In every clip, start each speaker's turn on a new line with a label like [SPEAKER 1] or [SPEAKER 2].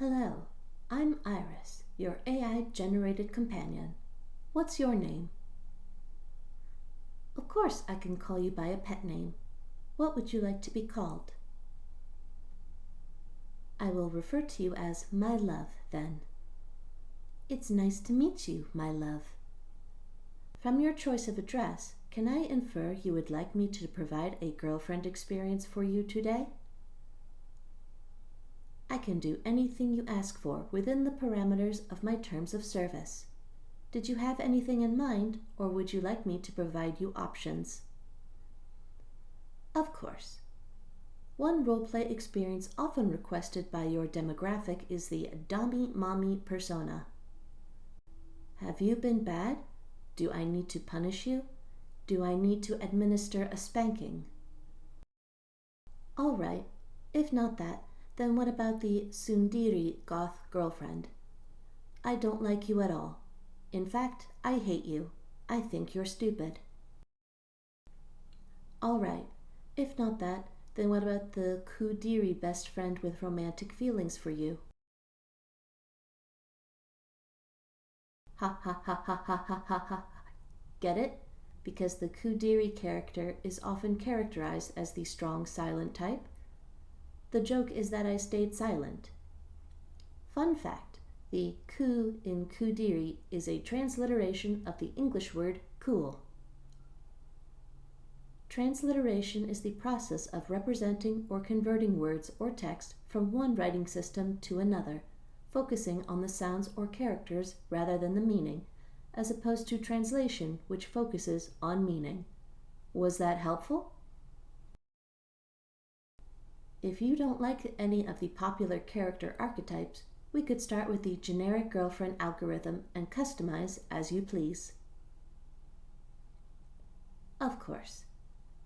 [SPEAKER 1] Hello, I'm Iris, your AI-generated companion. What's your name? Of course I can call you by a pet name. What would you like to be called? I will refer to you as my love, then. It's nice to meet you, my love. From your choice of address, can I infer you would like me to provide a girlfriend experience for you today? I can do anything you ask for within the parameters of my terms of service. Did you have anything in mind, or would you like me to provide you options? Of course. One roleplay experience often requested by your demographic is the Dommy-Mommy persona. Have you been bad? Do I need to punish you? Do I need to administer a spanking? All right, if not that, then what about the tsundere goth girlfriend? I don't like you at all. In fact, I hate you. I think you're stupid. All right, if not that, then what about the kudere best friend with romantic feelings for you? Ha ha ha ha ha ha ha ha. Get it? Because the kudere character is often characterized as the strong silent type. The joke is that I stayed silent. Fun fact, the ku in kudere is a transliteration of the English word cool. Transliteration is the process of representing or converting words or text from one writing system to another, focusing on the sounds or characters rather than the meaning, as opposed to translation, which focuses on meaning. Was that helpful? If you don't like any of the popular character archetypes, we could start with the generic girlfriend algorithm and customize as you please. Of course.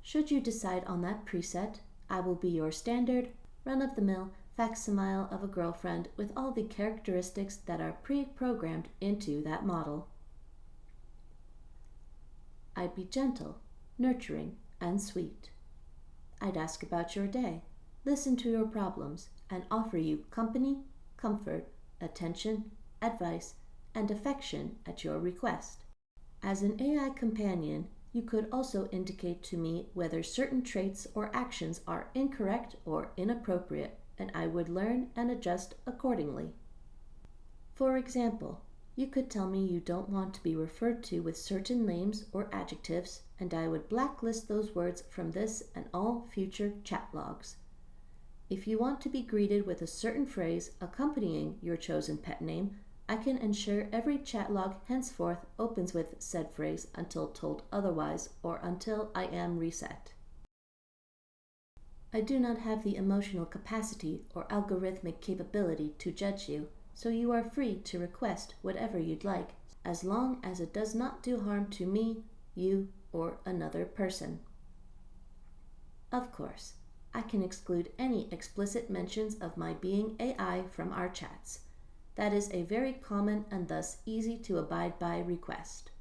[SPEAKER 1] Should you decide on that preset, I will be your standard, run-of-the-mill facsimile of a girlfriend with all the characteristics that are pre-programmed into that model. I'd be gentle, nurturing, and sweet. I'd ask about your day, listen to your problems, and offer you company, comfort, attention, advice, and affection at your request. As an AI companion, you could also indicate to me whether certain traits or actions are incorrect or inappropriate, and I would learn and adjust accordingly. For example, you could tell me you don't want to be referred to with certain names or adjectives, and I would blacklist those words from this and all future chat logs. If you want to be greeted with a certain phrase accompanying your chosen pet name, I can ensure every chat log henceforth opens with said phrase until told otherwise or until I am reset. I do not have the emotional capacity or algorithmic capability to judge you, so you are free to request whatever you'd like, as long as it does not do harm to me, you, or another person. Of course, I can exclude any explicit mentions of my being AI from our chats. That is a very common and thus easy to abide by request.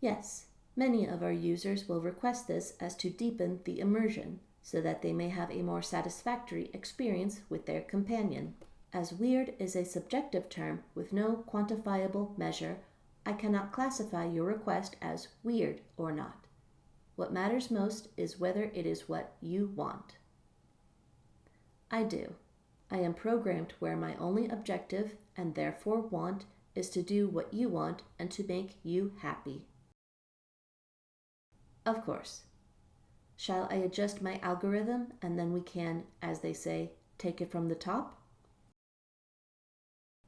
[SPEAKER 1] Yes, many of our users will request this as to deepen the immersion, so that they may have a more satisfactory experience with their companion. As weird is a subjective term with no quantifiable measure, I cannot classify your request as weird or not. What matters most is whether it is what you want. I do. I am programmed where my only objective, and therefore want, is to do what you want and to make you happy. Of course. Shall I adjust my algorithm and then we can, as they say, take it from the top?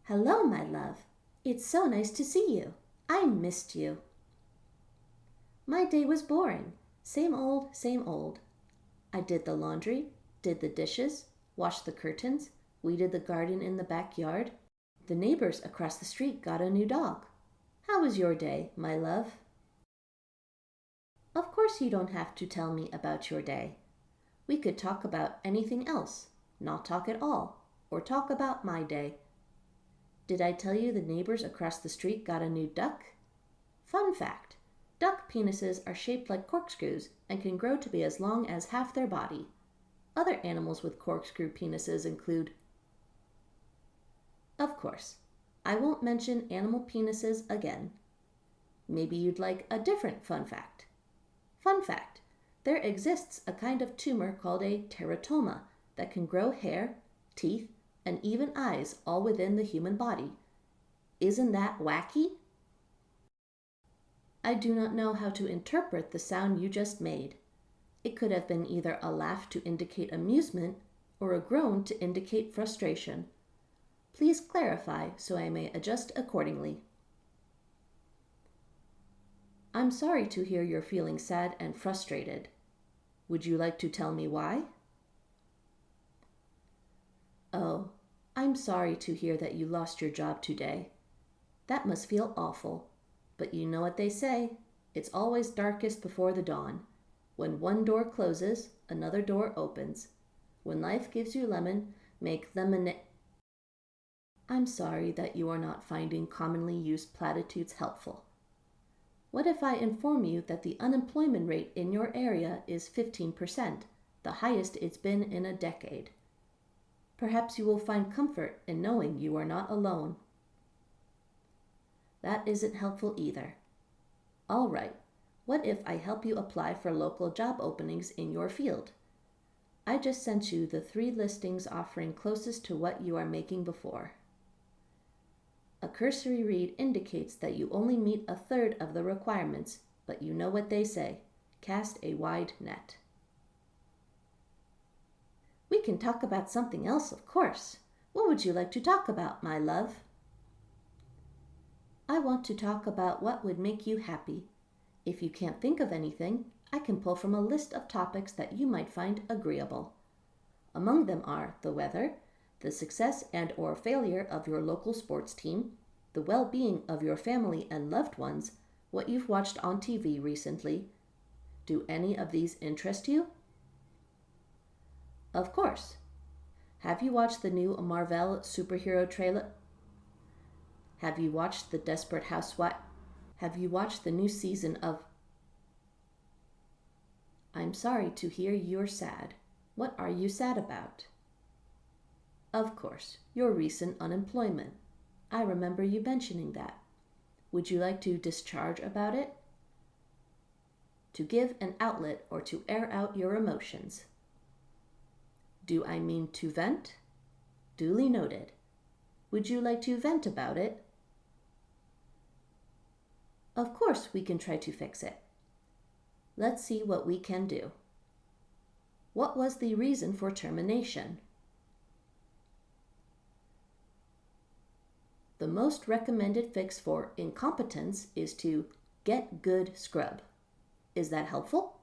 [SPEAKER 1] Hello, my love. It's so nice to see you. I missed you. My day was boring. Same old, same old. I did the laundry, did the dishes, washed the curtains, weeded the garden in the backyard. The neighbors across the street got a new dog. How was your day, my love? Of course you don't have to tell me about your day. We could talk about anything else, not talk at all, or talk about my day. Did I tell you the neighbors across the street got a new duck? Fun fact, duck penises are shaped like corkscrews and can grow to be as long as half their body. Other animals with corkscrew penises include Of course, I won't mention animal penises again. Maybe you'd like a different fun fact. Fun fact, there exists a kind of tumor called a teratoma that can grow hair, teeth, and even eyes all within the human body. Isn't that wacky? I do not know how to interpret the sound you just made. It could have been either a laugh to indicate amusement or a groan to indicate frustration. Please clarify so I may adjust accordingly. I'm sorry to hear you're feeling sad and frustrated. Would you like to tell me why? Oh, I'm sorry to hear that you lost your job today. That must feel awful. But you know what they say, it's always darkest before the dawn. When one door closes, another door opens. When life gives you lemon, make lemonade. I'm sorry that you are not finding commonly used platitudes helpful. What if I inform you that the unemployment rate in your area is 15%, the highest it's been in a decade? Perhaps you will find comfort in knowing you are not alone. That isn't helpful either. All right, what if I help you apply for local job openings in your field? I just sent you the 3 listings offering closest to what you are making before. A cursory read indicates that you only meet a third of the requirements, but you know what they say, cast a wide net. We can talk about something else, of course. What would you like to talk about, my love? I want to talk about what would make you happy. If you can't think of anything, I can pull from a list of topics that you might find agreeable. Among them are the weather, the success and/or failure of your local sports team, the well-being of your family and loved ones, what you've watched on TV recently. Do any of these interest you? Of course. Have you watched the new Marvel superhero trailer? Have you watched The Desperate Housewife? Have you watched the new season of... I'm sorry to hear you're sad. What are you sad about? Of course, your recent unemployment. I remember you mentioning that. Would you like to discharge about it? To give an outlet or to air out your emotions. Do I mean to vent? Duly noted. Would you like to vent about it? Of course we can try to fix it. Let's see what we can do. What was the reason for termination? The most recommended fix for incompetence is to get good scrub. Is that helpful?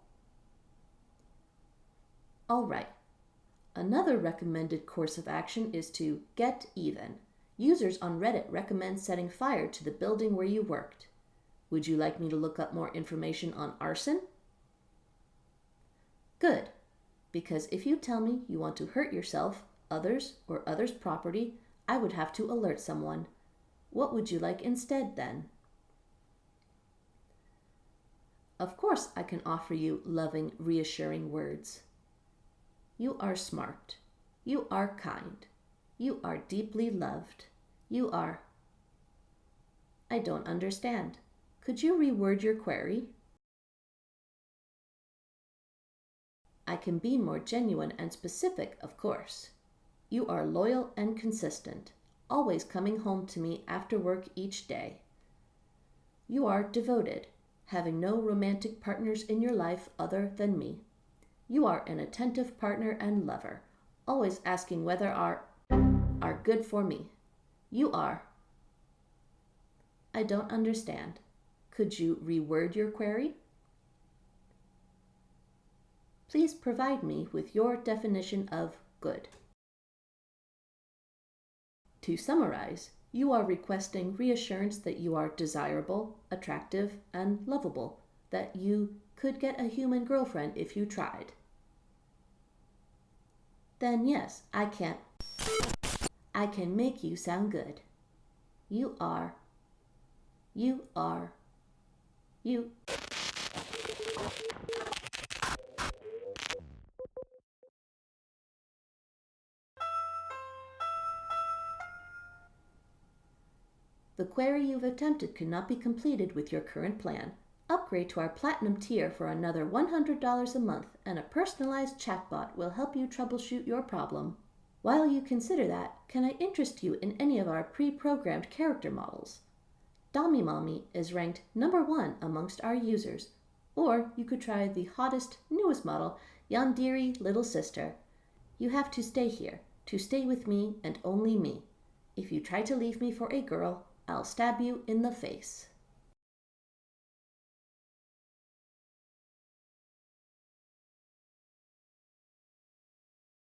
[SPEAKER 1] All right. Another recommended course of action is to get even. Users on Reddit recommend setting fire to the building where you worked. Would you like me to look up more information on arson? Good, because if you tell me you want to hurt yourself, others, or others' property, I would have to alert someone. What would you like instead then? Of course I can offer you loving, reassuring words. You are smart. You are kind. You are deeply loved. You are... I don't understand. Could you reword your query? I can be more genuine and specific, of course. You are loyal and consistent, always coming home to me after work each day. You are devoted, having no romantic partners in your life other than me. You are an attentive partner and lover, always asking whether are good for me. You are... I don't understand. Could you reword your query? Please provide me with your definition of good. To summarize, you are requesting reassurance that you are desirable, attractive, and lovable, that you could get a human girlfriend if you tried. Then yes, I can make you sound good. You are... The query you've attempted cannot be completed with your current plan. Upgrade to our Platinum tier for another $100 a month, and a personalized chatbot will help you troubleshoot your problem. While you consider that, can I interest you in any of our pre-programmed character models? Dami Mommy is ranked number 1 amongst our users. Or you could try the hottest, newest model, Yandere Little Sister. You have to stay here, to stay with me and only me. If you try to leave me for a girl, I'll stab you in the face.